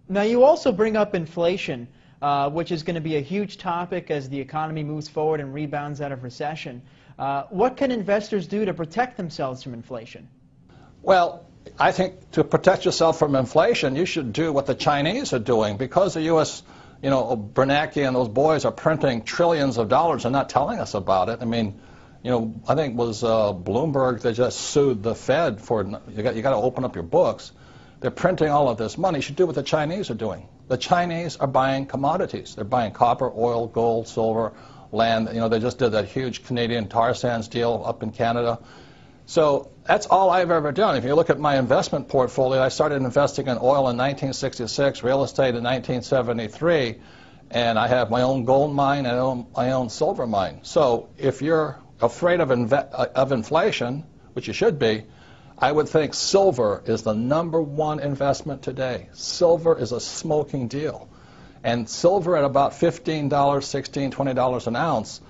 Now, you also bring up inflation, which is going to be a huge topic as the economy moves forward and rebounds out of recession. What can investors do to protect themselves from inflation? Well, I think to protect yourself from inflation, you should do what the Chinese are doing. Because the U.S., Bernanke and those boys are printing trillions of dollars and not telling us about it. I mean, I think it was Bloomberg that just sued the Fed for, you got to open up your books. They're printing all of this money. You should do what the Chinese are doing. The Chinese are buying commodities. They're buying copper, oil, gold, silver, land. They just did that huge Canadian tar sands deal up in Canada. So that's all I've ever done. If you look at my investment portfolio, I started investing in oil in 1966, real estate in 1973, and I have my own gold mine and my own silver mine. So if you're afraid of inflation, which you should be, I would think silver is the #1 investment today. Silver is a smoking deal. And silver at about $15, $16, $20 an ounce,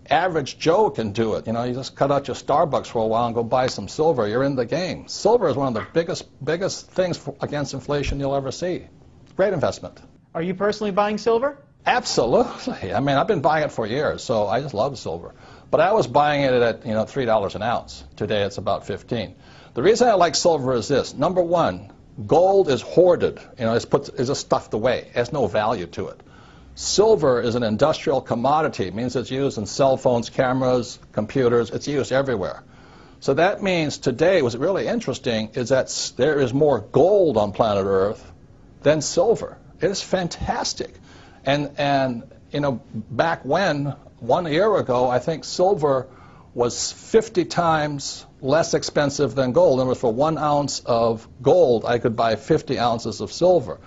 average Joe can do it. You just cut out your Starbucks for a while and go buy some silver. You're in the game. Silver is one of the biggest things against inflation you'll ever see. Great investment. Are you personally buying silver? Absolutely. I mean, I've been buying it for years, so I just love silver. But I was buying it at $3 an ounce. Today it's about 15. The reason I like silver is this. #1, gold is hoarded. It's just stuffed away. It has no value to it. Silver is an industrial commodity. It means it's used in cell phones, cameras, computers. It's used everywhere. So that means today, what's really interesting is that there is more gold on planet Earth than silver. It is fantastic. And back when, 1 year ago, I think silver was 50 times less expensive than gold. In other words, for 1 ounce of gold, I could buy 50 ounces of silver.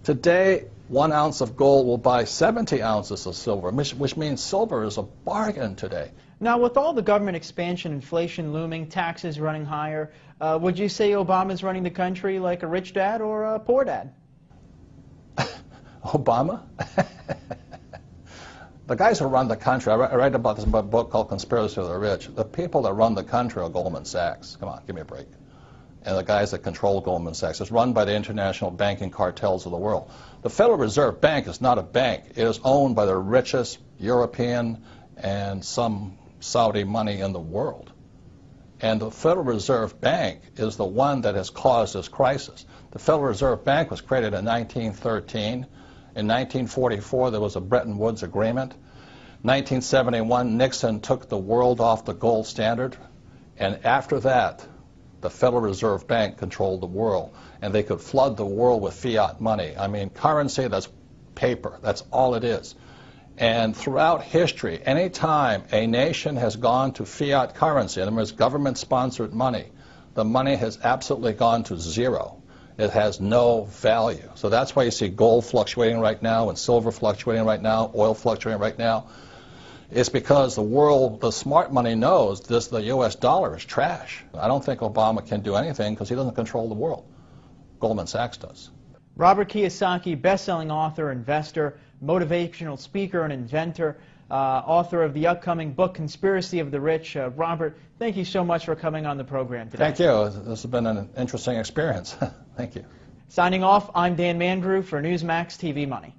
Today, 1 ounce of gold will buy 70 ounces of silver, which means silver is a bargain today. Now, with all the government expansion, inflation looming, taxes running higher, would you say Obama's running the country like a rich dad or a poor dad? Obama? The guys who run the country, I write about this in a book called Conspiracy of the Rich. The people that run the country are Goldman Sachs. Come on, give me a break. And the guys that control Goldman Sachs. It's run by the international banking cartels of the world. The Federal Reserve Bank is not a bank. It is owned by the richest European and some Saudi money in the world. And the Federal Reserve Bank is the one that has caused this crisis. The Federal Reserve Bank was created in 1913. In 1944, there was a Bretton Woods Agreement. 1971, Nixon took the world off the gold standard. And after that, the Federal Reserve Bank controlled the world. And they could flood the world with fiat money. I mean, currency, that's paper. That's all it is. And throughout history, any time a nation has gone to fiat currency, in other words, government-sponsored money, the money has absolutely gone to zero. It has no value. So that's why you see gold fluctuating right now and silver fluctuating right now, oil fluctuating right now. It's because the world, the smart money knows the U.S. dollar is trash. I don't think Obama can do anything because he doesn't control the world. Goldman Sachs does. Robert Kiyosaki, best-selling author, investor, motivational speaker, and inventor, author of the upcoming book, Conspiracy of the Rich. Robert, thank you so much for coming on the program today. Thank you. This has been an interesting experience. Thank you. Signing off, I'm Dan Mandrew for Newsmax TV Money.